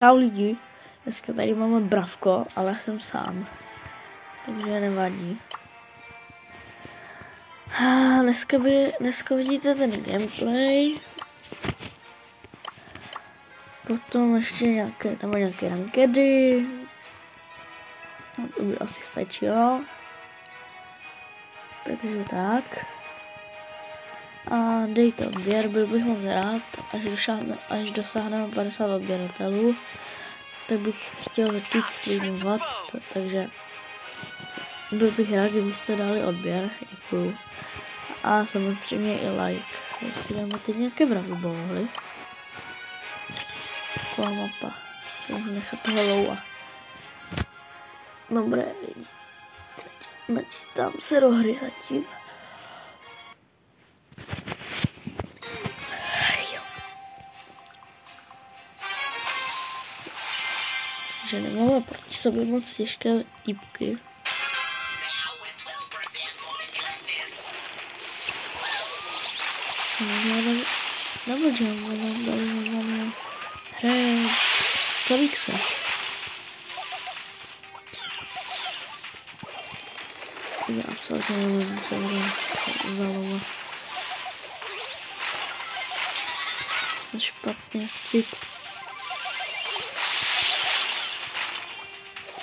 Čau lidi, dneska tady máme Bravko, ale jsem sám, takže nevadí. Dneska vidíte ten gameplay, potom ještě nějaké rankedy, no, to by asi stačilo, takže tak. A dejte odběr, byl bych moc rád, až dosáhneme 50 odběratelů, tak bych chtěl začít streamovat, takže byl bych rád, kdybyste dali odběr, děkuju. A samozřejmě i like, jestli dáme teď nějaké bravy. Taková mapa, můžu nechat toho loua. Dobré lidi, načítám se do hry zatím. Že nemáme proti sobě moc těžké týpky. Nebo Jungle, tady máme hraje Kalikse. Já absolutně nevím, co bude zalovat. Jsem špatně cít.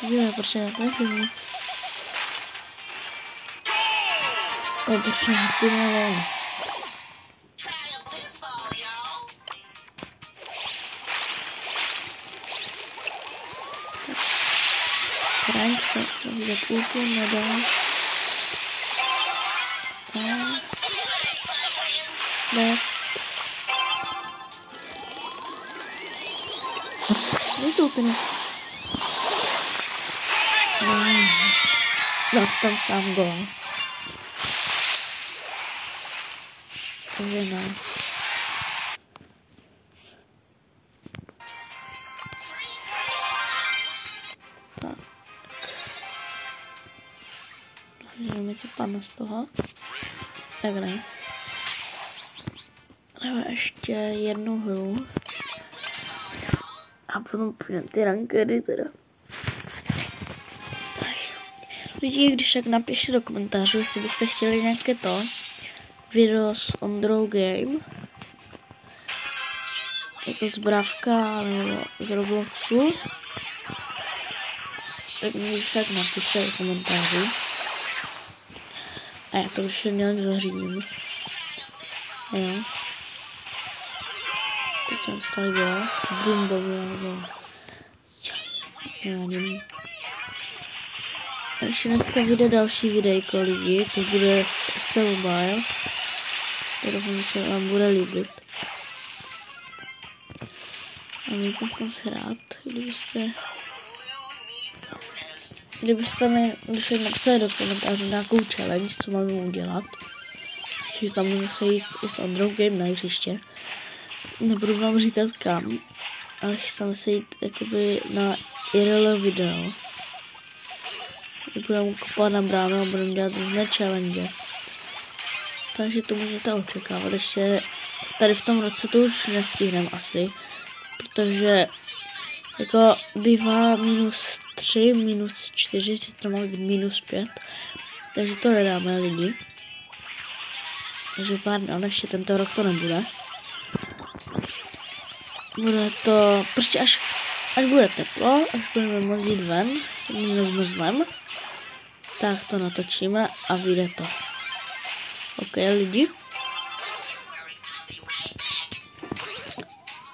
Jo, proč já nevím nic. Proč já nevím. Frank se za půlku nedá. Vytoupíme. Dostal sám gól. Takže nice. Tak. Můžeme si padnout z toho. Tak ne. Dáme ještě jednu hru. A potom půjdeme ty rankedy teda. Lidi, když tak napište do komentářů, jestli byste chtěli nějaké video s Ondrou Game. Jako z Bravka nebo z Robloxu. Tak mi když tak napište do komentářů. A já to už nějak zařídím. Jo. Teď jsem stále dělal. Brumbovi nebo... nevím. Ještě dneska vyjde další videjko lidi, což bude FC Mobile. Já doufám, že se vám bude líbit. A mě bych moc rád, kdybyste mi došli napsat do komentářů nějakou challenge, co máme udělat. Chystáme se jít i s Ondrou Game na hřiště. Nebudu vám říkat kam, ale chystáme se jít jakoby na IRL video. Budeme kopat na bránu a budeme dělat různé challenge. Takže to můžete očekávat. Ještě tady v tom roce to už nestihneme asi. Protože jako bývá -3, -4, si to má být -5. Takže to nedáme lidi. Takže pardon, ještě tento rok to nebude. Bude to prostě až bude teplo, až budeme moct jít ven, nezmrzneme. Tak to natočíme a vyjde to. OK lidi.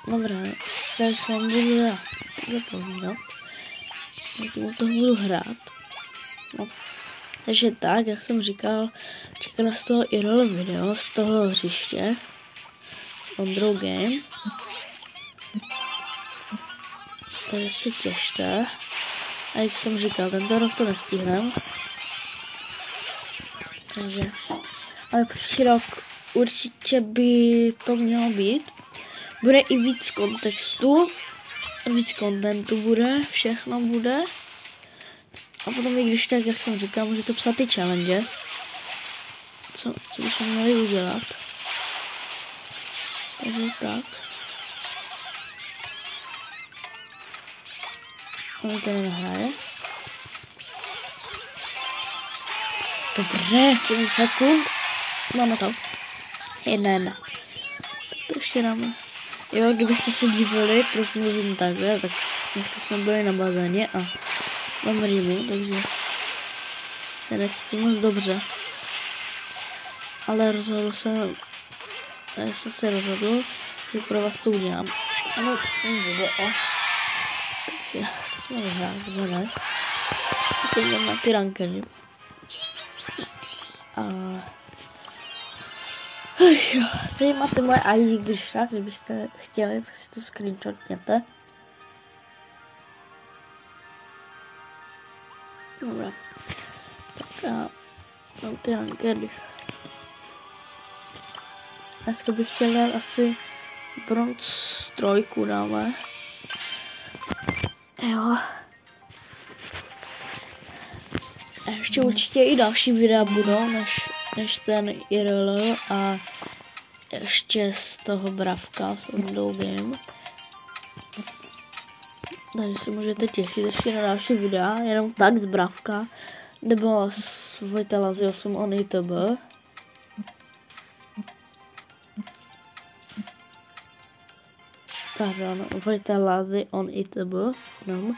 Dobré, tady s vámi budu zapovídat. Já tomu toho budu hrát. No. Takže tak, jak jsem říkal, čeká nás toho IRL video z toho hřiště s Ondrou Game. Takže si těšte. A jak jsem říkal, tento rok to nestihneme. Takže, ale příští rok určitě by to mělo být. Bude i víc kontextu, víc kontentu bude, všechno bude. A potom i když tak, jak jsem říkal, můžete psat ty challenge. Co bychom měli udělat. Takže tak. On to nenahraje. Dobře, 7 sekund. Máme to. 1-1. To ještě dáme. Jo, kdybyste se divili, proč mluvím takhle, tak jsme byli na bazéně a mám rýmu, takže se necítím moc dobře. Ale rozhodl jsem, já jsem se rozhodl, že pro vás to udělám. Ano, takže to jsme vyhráli dnes. Teď jdem na ty rankedy. A tady máte moje ID, když tak, kdybyste chtěli, tak si to screenshotněte. Dobrá. Tak a mám ty rankedy. Dneska bych chtěl dát asi bronz 3 dáme. Jo. A ještě určitě i další videa budou, než ten IRL a ještě z toho Bravka, z Window Game. Takže si můžete těšit ještě na další videa, jenom tak z Bravka, nebo z Vojtela z 8 on YouTube. Pardon, Vojtela z on YouTube. No.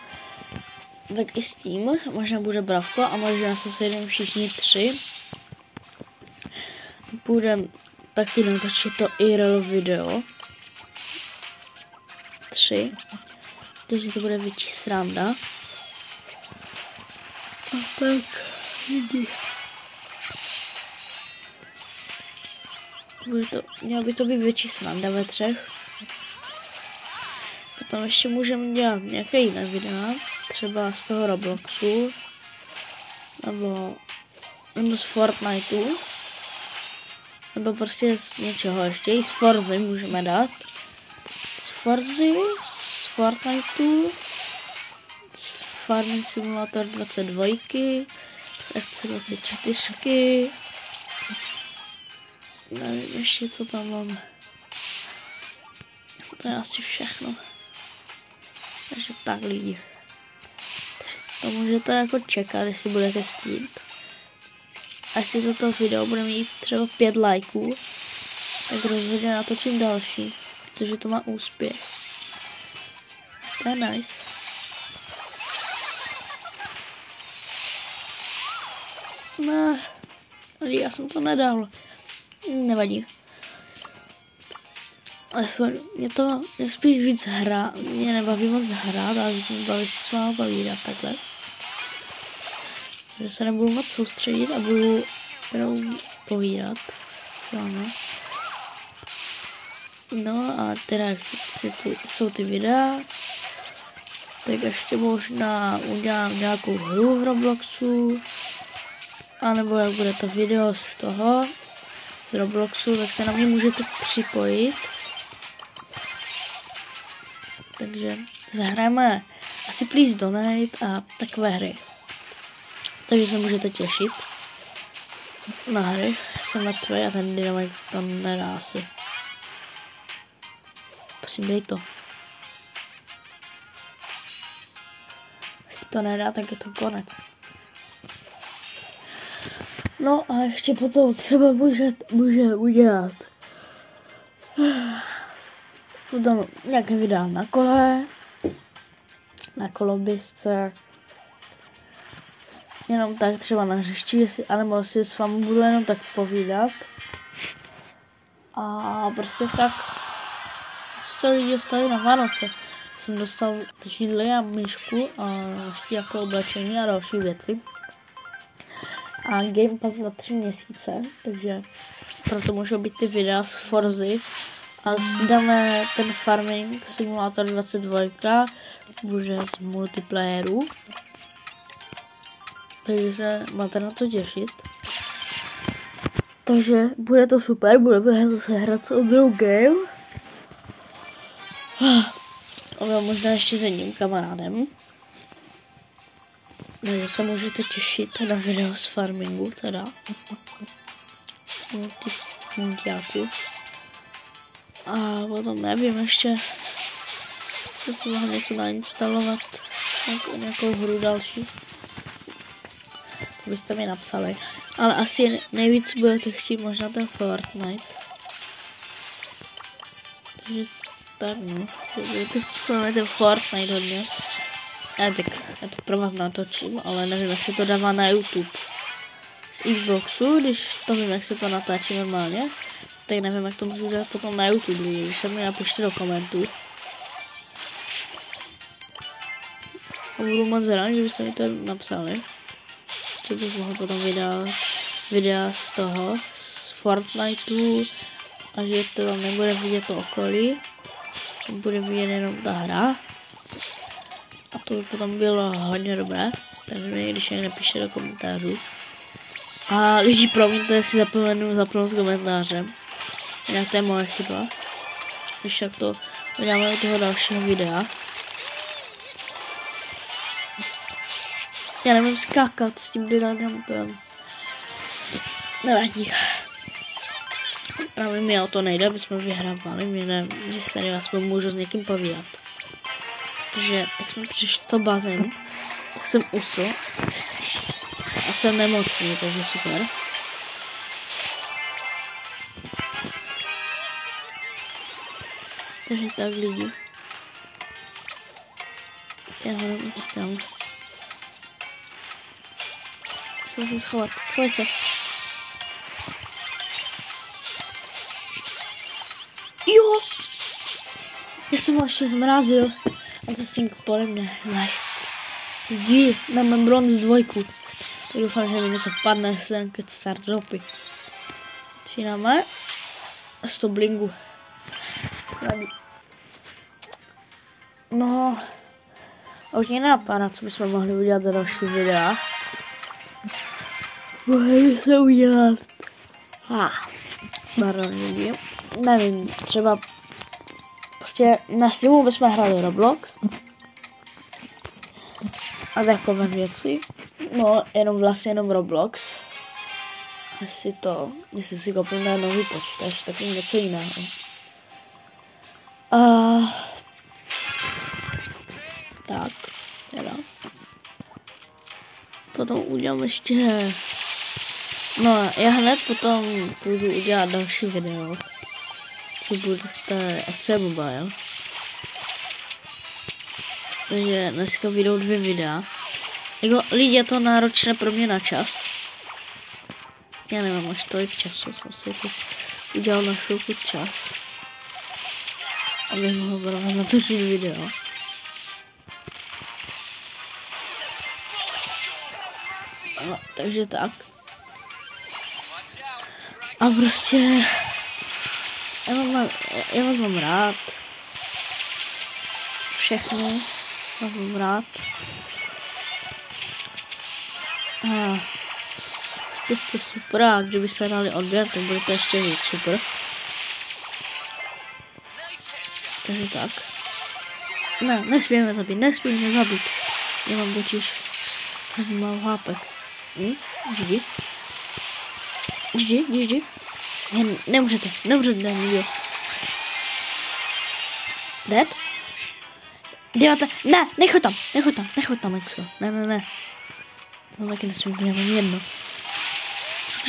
Tak i s tím možná bude Bravko a možná se sejdeme všichni 3. Budeme taky natočit to IRL video 3. Takže to bude větší sranda. A tak mělo by to být větší sranda ve 3. Potom ještě můžeme dělat nějaké jiné videa, třeba z toho Robloxu, nebo z Fortniteu, nebo prostě z něčeho ještě, i z Forzy můžeme dát. Z Forzy, z Fortniteu, z Farming Simulator 22, z FC24, nevím ještě co tam mám. To je asi všechno. Takže tak lidi. To můžete jako čekat, jestli budete chtít. A jestli toto video bude mít třeba 5 lajků, tak rozhodně natočím další, protože to má úspěch. To je nice. No, já jsem to nedal. Nevadí. Mě spíš víc hra, mě nebaví moc hrát, ale mě baví se s vámi povídat takhle. Takže se nebudu moc soustředit a budu jenom povídat s vámi. No a teda jak jsou ty videa, tak ještě možná udělám nějakou hru v Robloxu, anebo jak bude to video z toho, z Robloxu, tak se na mě můžete připojit. Takže zahrajeme asi Please Donate a takové hry. Takže se můžete těšit na hry. Jsem mrtvý a ten dynamit to nedá asi. Prosím, dej to. Jestli to nedá, tak je to konec. No a ještě potom třeba může udělat potom nějaké videa na kole, na koloběžce, jenom tak třeba na hřišti, anebo si s vámi budu jenom tak povídat. A prostě tak, co se lidi dostali na Vánoce. Jsem dostal židli a myšku a ještě jako oblečení a další věci. A Game Pass na 3 měsíce, takže proto můžou být ty videa z Forzy. A dáme ten Farming Simulator 22, bude z multiplayeru. Takže se máte na to těšit. Takže bude to super, budeme zase hrát s Window Game. A možná ještě s jedním kamarádem. Takže se můžete těšit na video z farmingu teda. Multijáku. A potom nevím ještě, se si mohl něco nainstalovat nějakou hru další. To byste mi napsali. Ale asi nejvíc budete chtít možná ten Fortnite. Takže tak no. Budete chtít ten Fortnite hodně. Já to pro vás natočím, ale nevím, jak se to dává na YouTube. Z Xboxu, když to vím, jak se to natáčí normálně, tak nevím, jak to můžu dát potom na YouTube, když se mi napište do komentů. A budu moc rád, že byste mi to napsali. Že bych mohl potom videa z toho, z Fortniteu, a že to tam nebude vidět to okolí. Bude vidět jenom ta hra. A to by potom bylo hodně dobré, takže mi když někdo napíše do komentářů. A lidi, promiňte, jestli zapomenu zapnout komentáře. Jinak to je moje chyba. Když tak to uděláme do toho dalšího videa. Já nevím skákat s tím dynamem. Nevadí. Právě mi o to nejde, aby jsme vyhrávali. Mě ne, že se aspoň můžu s někým povídat. Takže jak jsme přišli do bazénu, tak jsem usl. A jsem nemocný, takže super. Takže tak lidi. Já ho nechám. Musím schovat. Schovej se. Jo! Já jsem ho ještě zmrazil. A to synk pode mě. Nice. Lidi, máme bronz 2. Tak doufám, že mi něco padne, že se keď start dropy. Otvíráme. A 100 blingu. No. A už mě napadá, co bychom mohli udělat za další videa. Mohli se udělat. Pardon, lidi. Nevím, třeba prostě na streamu bychom hráli Roblox. A takové věci. No, jenom Roblox. Jestli si koupím na nový počítač, tak je něco jiného. Tak, teda. Potom udělám ještě... No, já hned potom půjdu udělat další video. Co bude z té FC Mobile. Takže dneska vyjdou 2 videa. Jako lidi, je to náročné pro mě na čas. Já nemám až tolik času, jsem si to udělal na chvilku čas. Abych mohl právě natočit video. No, takže tak. A prostě... Já vás mám rád. Všechny vás mám rád. Prostě jste super, a kdyby se dali odběr, tak bude to ještě víc super. Takže tak. Ne, nesmíme zabít. Já mám totiž hodně málo hápek. GG. Nemůžete, nikdo. Dead? Děláte, ne, nechod tam, Exo. Ne. No taky nesmím, já mám jedno.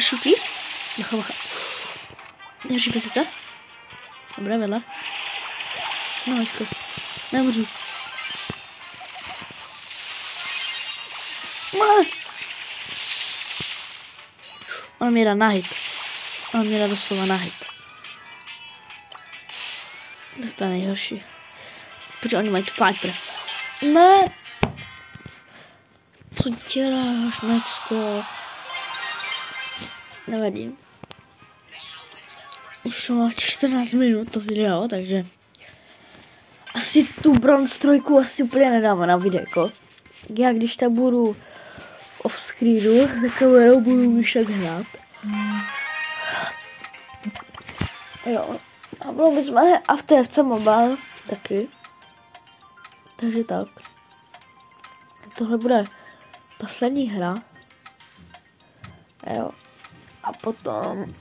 Šutí? Bacha. Neři pěsice? Dobré, vedle. No, Exo. Nemůžu. On mě dá na hit. On mě dá doslova na hit. To je nejhorší. Protože oni mají tu Piper. Ne! Co děláš, Maxko? Nevadí. Už má 14 minut to video, takže... Asi tu bronz 3 asi úplně nedáme na videjko. Já když tak budu v off-screenu, za kamerou budu už tak hrát. Jo. A bylo bychom a v TFC Mobile taky. Takže tak. Tohle bude poslední hra. Jo. A potom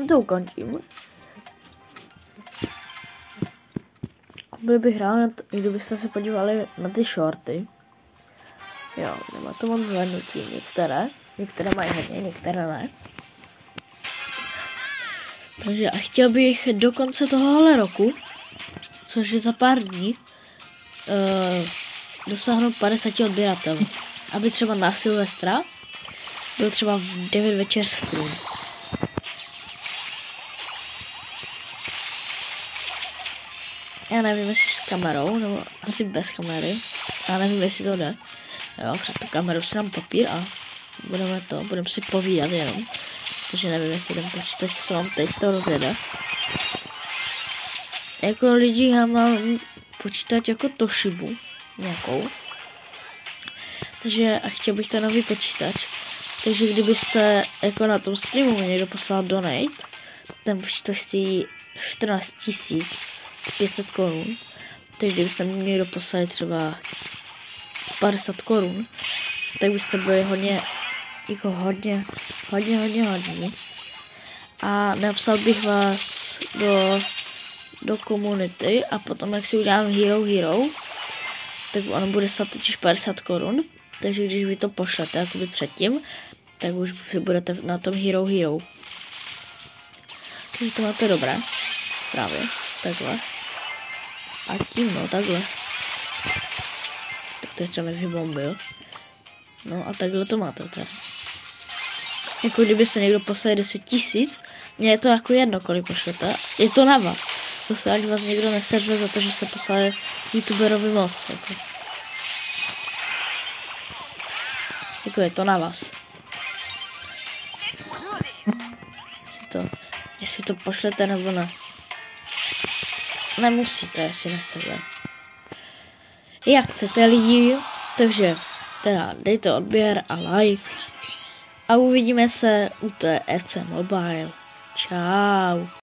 to ukončím. Byl bych rád, kdybyste se podívali na ty shorty. Jo, nemá to moc zhlédnutí, některé mají hodně, některé ne. Takže a chtěl bych do konce tohohle roku, což je za pár dní, dosáhnout 50 odběratelů. Aby třeba na Silvestra byl třeba v 9 večer stream. Já nevím, jestli s kamerou, nebo asi bez kamery. Já nevím, jestli to jde. Jo, před tu kameru si dám papír a budeme si povídat jenom. Protože nevím, jestli ten počítač, co mám teď, to rozjede. Jako lidi, já mám počítač jako Toshibu nějakou. Takže a chtěl bych ten nový počítač. Takže kdybyste jako na tom streamu někdo poslal donate, ten počítač stojí 14 500 korun. Takže kdybyste mi někdo poslali třeba 50 korun, tak byste byli hodně. A napsal bych vás do komunity a potom, jak si udělám Hero, tak ono bude stát totiž 50 korun. Takže když vy to pošlete jakoby předtím, tak už vy budete na tom Hero. Takže to máte dobré. Právě. Takhle. A tím, no, takhle. Tak to ještě nevybombil. No a takhle to máte tady. Jako kdyby se někdo poslal 10 000, mně je to jako jedno, kolik pošlete. Je to na vás. Zase ať vás někdo neserve za to, že se poslali youtuberovi moc. Jako je to na vás. Jestli to pošlete nebo ne. Nemusíte, jestli nechcete. Jak chcete lidi, takže teda dejte odběr a like. A uvidíme se u té FC Mobile. Čau.